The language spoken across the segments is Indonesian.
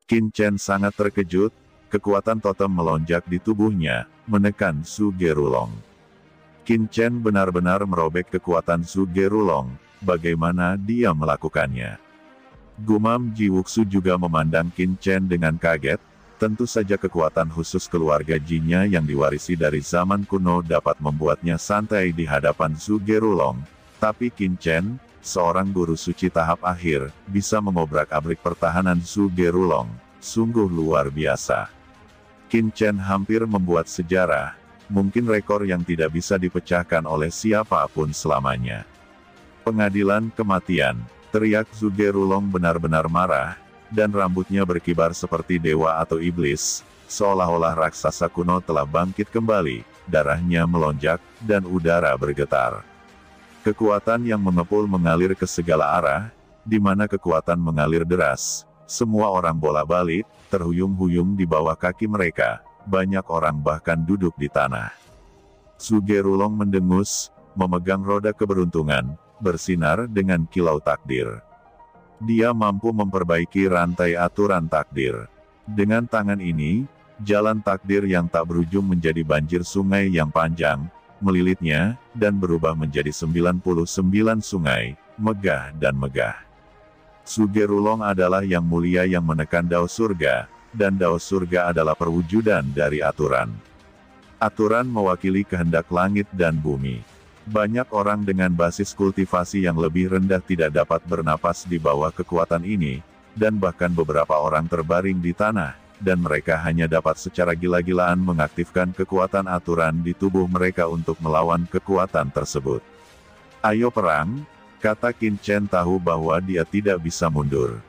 Qin Chen sangat terkejut, kekuatan totem melonjak di tubuhnya, menekan Su Gerulong. Qin Chen benar-benar merobek kekuatan Su Gerulong, bagaimana dia melakukannya? Gumam Ji Wuxu juga memandang Qin Chen dengan kaget, tentu saja kekuatan khusus keluarga Ji-nya yang diwarisi dari zaman kuno dapat membuatnya santai di hadapan Su Gerulong, tapi Qin Chen, seorang guru suci tahap akhir, bisa mengobrak-abrik pertahanan Su Gerulong, sungguh luar biasa. Qin Chen hampir membuat sejarah, mungkin rekor yang tidak bisa dipecahkan oleh siapapun selamanya. Pengadilan kematian, teriak Su Gerulong benar-benar marah, dan rambutnya berkibar seperti dewa atau iblis, seolah-olah raksasa kuno telah bangkit kembali, darahnya melonjak, dan udara bergetar. Kekuatan yang mengepul mengalir ke segala arah, di mana kekuatan mengalir deras, semua orang bola-balik, terhuyung-huyung di bawah kaki mereka, banyak orang bahkan duduk di tanah. Su Gerulong mendengus, memegang roda keberuntungan, bersinar dengan kilau takdir. Dia mampu memperbaiki rantai aturan takdir. Dengan tangan ini, jalan takdir yang tak berujung menjadi banjir sungai yang panjang, melilitnya, dan berubah menjadi 99 sungai, megah dan megah. Su Gerulong adalah yang mulia yang menekan dao surga, dan dao surga adalah perwujudan dari aturan. Aturan mewakili kehendak langit dan bumi. Banyak orang dengan basis kultivasi yang lebih rendah tidak dapat bernapas di bawah kekuatan ini, dan bahkan beberapa orang terbaring di tanah, dan mereka hanya dapat secara gila-gilaan mengaktifkan kekuatan aturan di tubuh mereka untuk melawan kekuatan tersebut. Ayo perang, kata Qin Chen tahu bahwa dia tidak bisa mundur.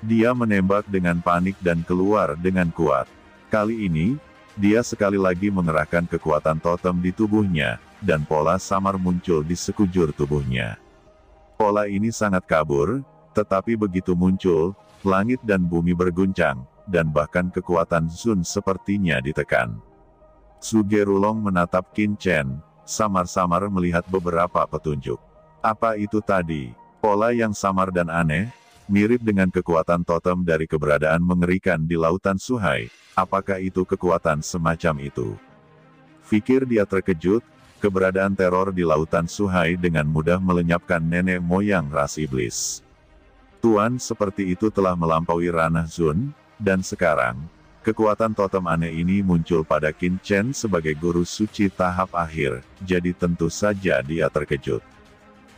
Dia menembak dengan panik dan keluar dengan kuat. Kali ini, dia sekali lagi mengerahkan kekuatan totem di tubuhnya, dan pola samar muncul di sekujur tubuhnya. Pola ini sangat kabur, tetapi begitu muncul, langit dan bumi berguncang, dan bahkan kekuatan Zun sepertinya ditekan. Su Gerulong menatap Qin Chen, samar-samar melihat beberapa petunjuk. Apa itu tadi? Pola yang samar dan aneh, mirip dengan kekuatan totem dari keberadaan mengerikan di lautan Suhai. Apakah itu kekuatan semacam itu? Pikir dia terkejut, keberadaan teror di lautan Suhai dengan mudah melenyapkan nenek moyang ras iblis. Tuan seperti itu telah melampaui ranah Zun, dan sekarang, kekuatan totem aneh ini muncul pada Qin Chen sebagai guru suci tahap akhir, jadi tentu saja dia terkejut.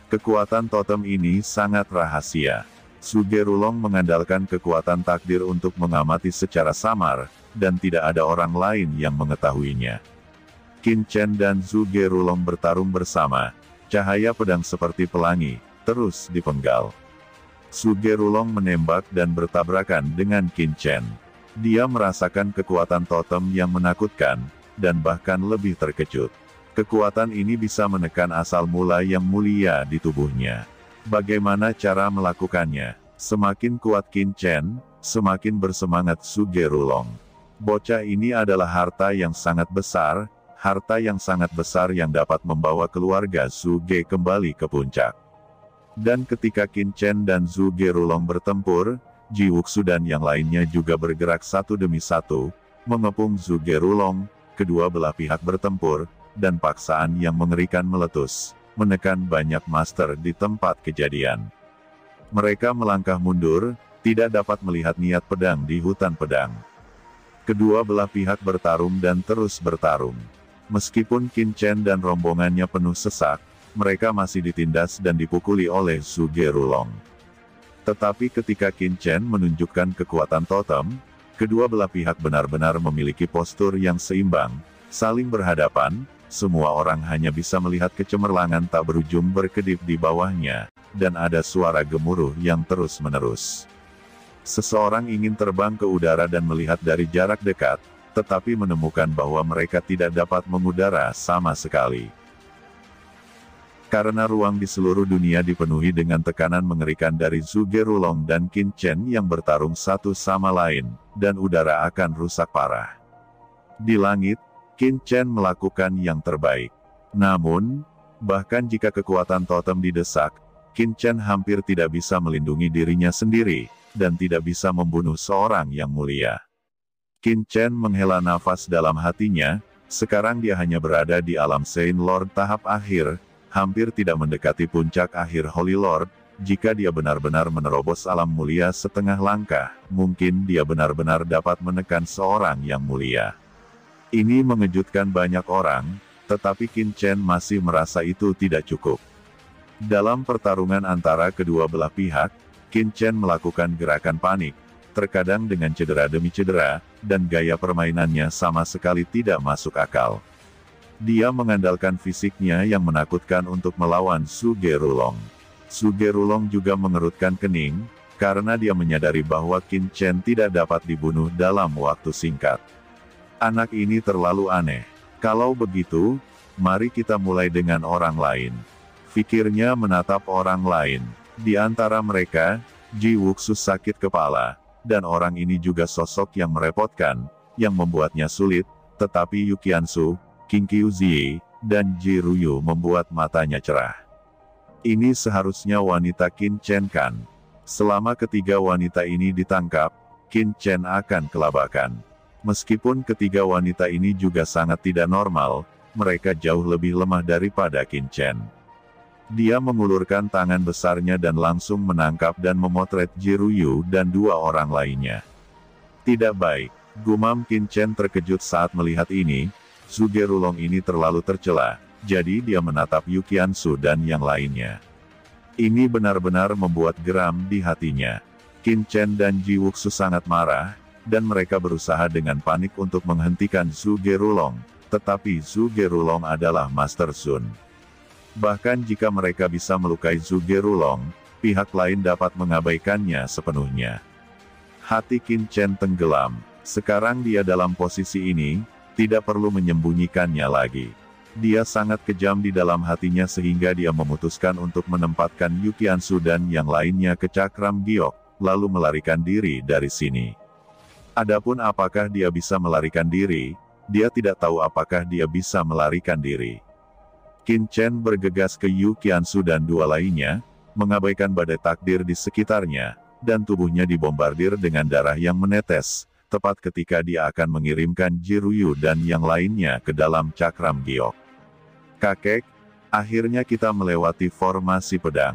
Kekuatan totem ini sangat rahasia. Su Gerulong mengandalkan kekuatan takdir untuk mengamati secara samar, dan tidak ada orang lain yang mengetahuinya. Qin Chen dan Su Gerulong bertarung bersama, cahaya pedang seperti pelangi, terus dipenggal. Su Gerulong menembak dan bertabrakan dengan Qin Chen. Dia merasakan kekuatan totem yang menakutkan, dan bahkan lebih terkejut. Kekuatan ini bisa menekan asal mula yang mulia di tubuhnya. Bagaimana cara melakukannya? Semakin kuat Qin Chen, semakin bersemangat Su Gerulong. Bocah ini adalah harta yang sangat besar yang dapat membawa keluarga Su Ge kembali ke puncak. Dan ketika Qin Chen dan Su Gerulong bertempur, Ji Wuxu dan yang lainnya juga bergerak satu demi satu, mengepung Su Gerulong, kedua belah pihak bertempur, dan paksaan yang mengerikan meletus, menekan banyak master di tempat kejadian. Mereka melangkah mundur, tidak dapat melihat niat pedang di hutan pedang. Kedua belah pihak bertarung dan terus bertarung. Meskipun Qin Chen dan rombongannya penuh sesak, mereka masih ditindas dan dipukuli oleh Su Gerulong. Tetapi ketika Qin Chen menunjukkan kekuatan totem, kedua belah pihak benar-benar memiliki postur yang seimbang, saling berhadapan, semua orang hanya bisa melihat kecemerlangan tak berujung berkedip di bawahnya, dan ada suara gemuruh yang terus-menerus. Seseorang ingin terbang ke udara dan melihat dari jarak dekat, tetapi menemukan bahwa mereka tidak dapat mengudara sama sekali. Karena ruang di seluruh dunia dipenuhi dengan tekanan mengerikan dari Su Gerulong dan Qin Chen yang bertarung satu sama lain, dan udara akan rusak parah. Di langit, Qin Chen melakukan yang terbaik. Namun, bahkan jika kekuatan totem didesak, Qin Chen hampir tidak bisa melindungi dirinya sendiri, dan tidak bisa membunuh seorang yang mulia. Qin Chen menghela nafas dalam hatinya, sekarang dia hanya berada di alam Saint Lord tahap akhir, hampir tidak mendekati puncak akhir Holy Lord. Jika dia benar-benar menerobos alam mulia setengah langkah, mungkin dia benar-benar dapat menekan seorang yang mulia. Ini mengejutkan banyak orang, tetapi Qin Chen masih merasa itu tidak cukup. Dalam pertarungan antara kedua belah pihak, Qin Chen melakukan gerakan panik, terkadang dengan cedera demi cedera, dan gaya permainannya sama sekali tidak masuk akal. Dia mengandalkan fisiknya yang menakutkan untuk melawan Su Gerulong. Su Gerulong juga mengerutkan kening, karena dia menyadari bahwa Qin Chen tidak dapat dibunuh dalam waktu singkat. Anak ini terlalu aneh. Kalau begitu, mari kita mulai dengan orang lain. Fikirnya menatap orang lain. Di antara mereka, Ji Wuxu sakit kepala, dan orang ini juga sosok yang merepotkan, yang membuatnya sulit, tetapi Yu Qiansu, Qing Qiuzi, dan Ji Ruyu membuat matanya cerah. Ini seharusnya wanita Qin Chen kan? Selama ketiga wanita ini ditangkap, Qin Chen akan kelabakan. Meskipun ketiga wanita ini juga sangat tidak normal, mereka jauh lebih lemah daripada Qin Chen. Dia mengulurkan tangan besarnya dan langsung menangkap dan memotret Ji Ruyu dan dua orang lainnya. Tidak baik, gumam Qin Chen terkejut saat melihat ini. Su Gerulong ini terlalu tercela. Jadi dia menatap Yu Qiansu dan yang lainnya. Ini benar-benar membuat geram di hatinya. Qin Chen dan Ji Wuxu sangat marah, dan mereka berusaha dengan panik untuk menghentikan Su Gerulong, tetapi Su Gerulong adalah Master Sun. Bahkan jika mereka bisa melukai Su Gerulong, pihak lain dapat mengabaikannya sepenuhnya. Hati Qin Chen tenggelam. Sekarang dia dalam posisi ini, tidak perlu menyembunyikannya lagi. Dia sangat kejam di dalam hatinya sehingga dia memutuskan untuk menempatkan Yu Qiansu dan yang lainnya ke cakram giok, lalu melarikan diri dari sini. Adapun apakah dia bisa melarikan diri, dia tidak tahu apakah dia bisa melarikan diri. Qin Chen bergegas ke Yu Qiansu dan dua lainnya, mengabaikan badai takdir di sekitarnya, dan tubuhnya dibombardir dengan darah yang menetes, tepat ketika dia akan mengirimkan Ji Ruyu dan yang lainnya ke dalam cakram giok. Kakek, akhirnya kita melewati formasi pedang.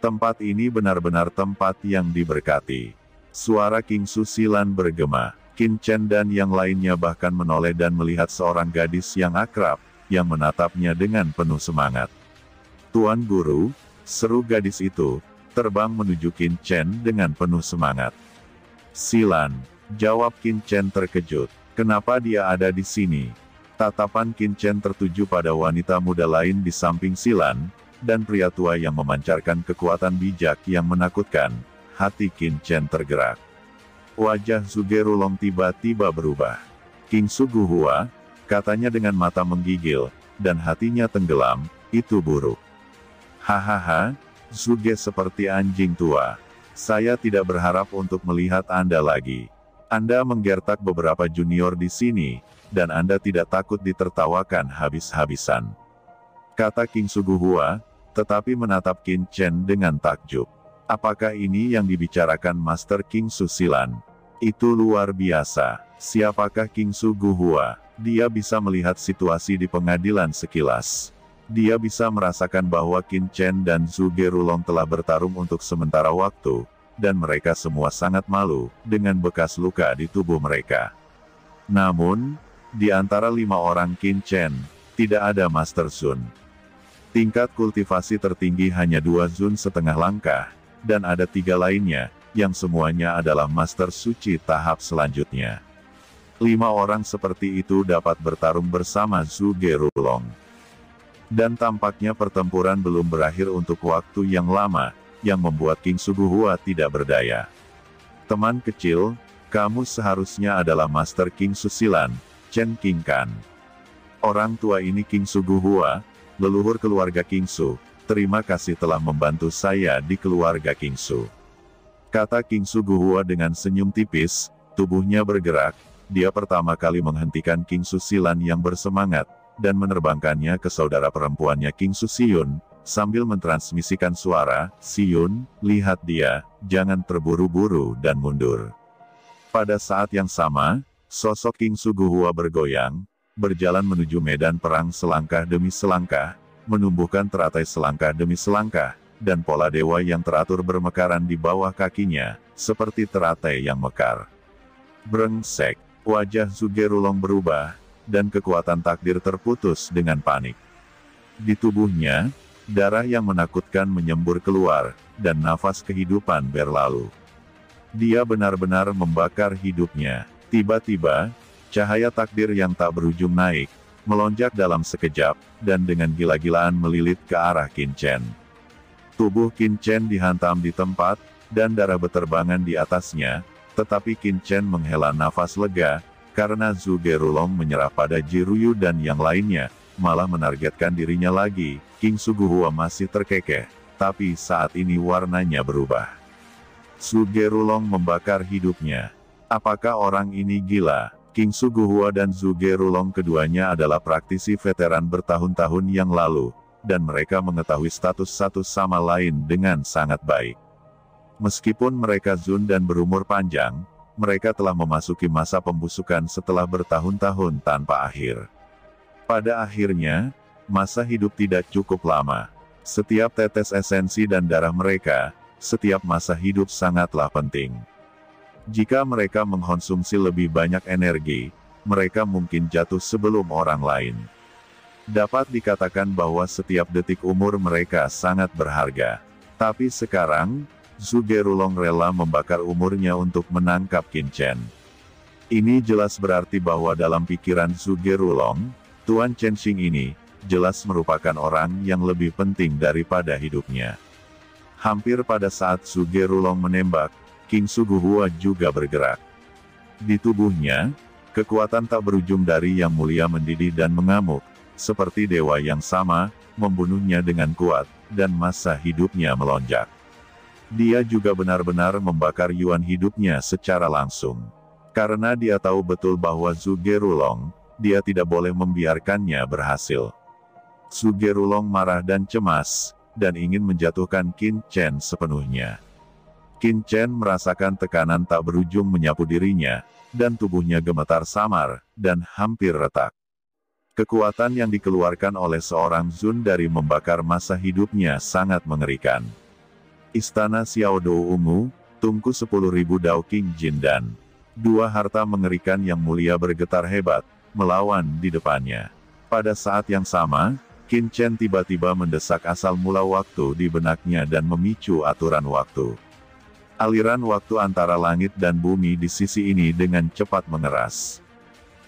Tempat ini benar-benar tempat yang diberkati. Suara King Su Silan bergema. Qin Chen dan yang lainnya bahkan menoleh dan melihat seorang gadis yang akrab, yang menatapnya dengan penuh semangat. Tuan Guru, seru gadis itu, terbang menuju Qin Chen dengan penuh semangat. Silan, jawab Qin Chen terkejut. Kenapa dia ada di sini? Tatapan Qin Chen tertuju pada wanita muda lain di samping Silan, dan pria tua yang memancarkan kekuatan bijak yang menakutkan. Hati Qin Chen tergerak. Wajah Su Gerulong tiba-tiba berubah. King Su Guhua, katanya dengan mata menggigil, dan hatinya tenggelam, itu buruk. Hahaha, Zuge seperti anjing tua. Saya tidak berharap untuk melihat Anda lagi. Anda menggertak beberapa junior di sini, dan Anda tidak takut ditertawakan habis-habisan. Kata King Su Guhua, tetapi menatap Qin Chen dengan takjub. Apakah ini yang dibicarakan Master King Su Silan? Itu luar biasa. Siapakah King Su Guhua? Dia bisa melihat situasi di pengadilan sekilas. Dia bisa merasakan bahwa Qin Chen dan Su Gerulong telah bertarung untuk sementara waktu, dan mereka semua sangat malu, dengan bekas luka di tubuh mereka. Namun, di antara 5 orang Qin Chen, tidak ada Master Sun. Tingkat kultivasi tertinggi hanya 2 Zun setengah langkah, dan ada 3 lainnya, yang semuanya adalah Master Suci tahap selanjutnya. 5 orang seperti itu dapat bertarung bersama Su Gerulong. Dan tampaknya pertempuran belum berakhir untuk waktu yang lama, yang membuat King Su Guhua tidak berdaya. Teman kecil, kamu seharusnya adalah Master King Su Silan, Chen King Kan. Orang tua ini King Su Guhua, leluhur keluarga King Su, terima kasih telah membantu saya di keluarga King Su. Kata King Su Guhua dengan senyum tipis, tubuhnya bergerak, dia pertama kali menghentikan King Su Silan yang bersemangat, dan menerbangkannya ke saudara perempuannya King Su Siyun, sambil mentransmisikan suara, "Siun, lihat dia, jangan terburu-buru dan mundur." Pada saat yang sama, sosok King Suguhua bergoyang, berjalan menuju medan perang selangkah demi selangkah, menumbuhkan teratai selangkah demi selangkah, dan pola dewa yang teratur bermekaran di bawah kakinya, seperti teratai yang mekar. Brengsek, wajah Zhuge-Rulong berubah, dan kekuatan takdir terputus dengan panik. Di tubuhnya, darah yang menakutkan menyembur keluar, dan nafas kehidupan berlalu. Dia benar-benar membakar hidupnya. Tiba-tiba, cahaya takdir yang tak berujung naik, melonjak dalam sekejap, dan dengan gila-gilaan melilit ke arah Qin Chen. Tubuh Qin Chen dihantam di tempat, dan darah beterbangan di atasnya, tetapi Qin Chen menghela nafas lega, karena Zhuge-Rulong menyerah pada Jiruyu dan yang lainnya, malah menargetkan dirinya lagi. King Suguhua masih terkekeh, tapi saat ini warnanya berubah. Zhuge-Rulong membakar hidupnya. Apakah orang ini gila? King Suguhua dan Zhuge-Rulong keduanya adalah praktisi veteran bertahun-tahun yang lalu, dan mereka mengetahui status satu sama lain dengan sangat baik. Meskipun mereka Zun dan berumur panjang, mereka telah memasuki masa pembusukan setelah bertahun-tahun tanpa akhir. Pada akhirnya, masa hidup tidak cukup lama. Setiap tetes esensi dan darah mereka, setiap masa hidup sangatlah penting. Jika mereka mengkonsumsi lebih banyak energi, mereka mungkin jatuh sebelum orang lain. Dapat dikatakan bahwa setiap detik umur mereka sangat berharga. Tapi sekarang, Zhuge-Rulong rela membakar umurnya untuk menangkap Qin Chen. Ini jelas berarti bahwa dalam pikiran Zhuge-Rulong, Tuan Chenxing ini, jelas merupakan orang yang lebih penting daripada hidupnya. Hampir pada saat Zhuge-Rulong menembak, King Suguhua juga bergerak. Di tubuhnya, kekuatan tak berujung dari Yang Mulia mendidih dan mengamuk, seperti dewa yang sama, membunuhnya dengan kuat, dan masa hidupnya melonjak. Dia juga benar-benar membakar yuan hidupnya secara langsung. Karena dia tahu betul bahwa Zhuge-Rulong, dia tidak boleh membiarkannya berhasil. Zhuge-Rulong marah dan cemas, dan ingin menjatuhkan Qin Chen sepenuhnya. Qin Chen merasakan tekanan tak berujung menyapu dirinya, dan tubuhnya gemetar samar, dan hampir retak. Kekuatan yang dikeluarkan oleh seorang Zun dari membakar masa hidupnya sangat mengerikan. Istana Xiaodou ungu, tungku 10.000 Dao King Jin dan dua harta mengerikan yang mulia bergetar hebat, melawan di depannya. Pada saat yang sama, Qin Chen tiba-tiba mendesak asal mula waktu di benaknya dan memicu aturan waktu. Aliran waktu antara langit dan bumi di sisi ini dengan cepat mengeras.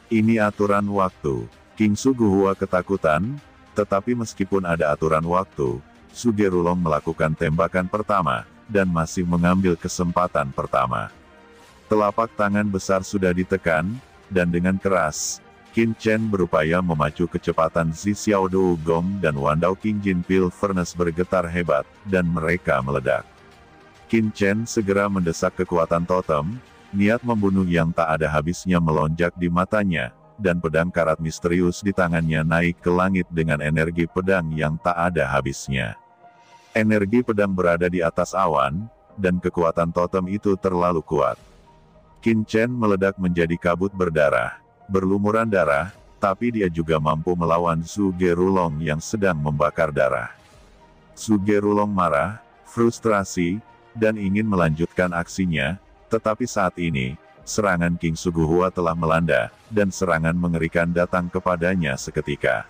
Ini aturan waktu. King Suguhua ketakutan, tetapi meskipun ada aturan waktu, Zhuge-Rulong melakukan tembakan pertama, dan masih mengambil kesempatan pertama. Telapak tangan besar sudah ditekan, dan dengan keras, Qin Chen berupaya memacu kecepatan Zi Xiaodou Gong dan Wandao King Jin Pil Furnace bergetar hebat, dan mereka meledak. Qin Chen segera mendesak kekuatan totem, niat membunuh yang tak ada habisnya melonjak di matanya, dan pedang karat misterius di tangannya naik ke langit dengan energi pedang yang tak ada habisnya. Energi pedang berada di atas awan, dan kekuatan totem itu terlalu kuat. Qin Chen meledak menjadi kabut berdarah, berlumuran darah, tapi dia juga mampu melawan Zhuge-Rulong yang sedang membakar darah. Zhuge-Rulong marah, frustrasi, dan ingin melanjutkan aksinya, tetapi saat ini, serangan King Suguhua telah melanda, dan serangan mengerikan datang kepadanya seketika.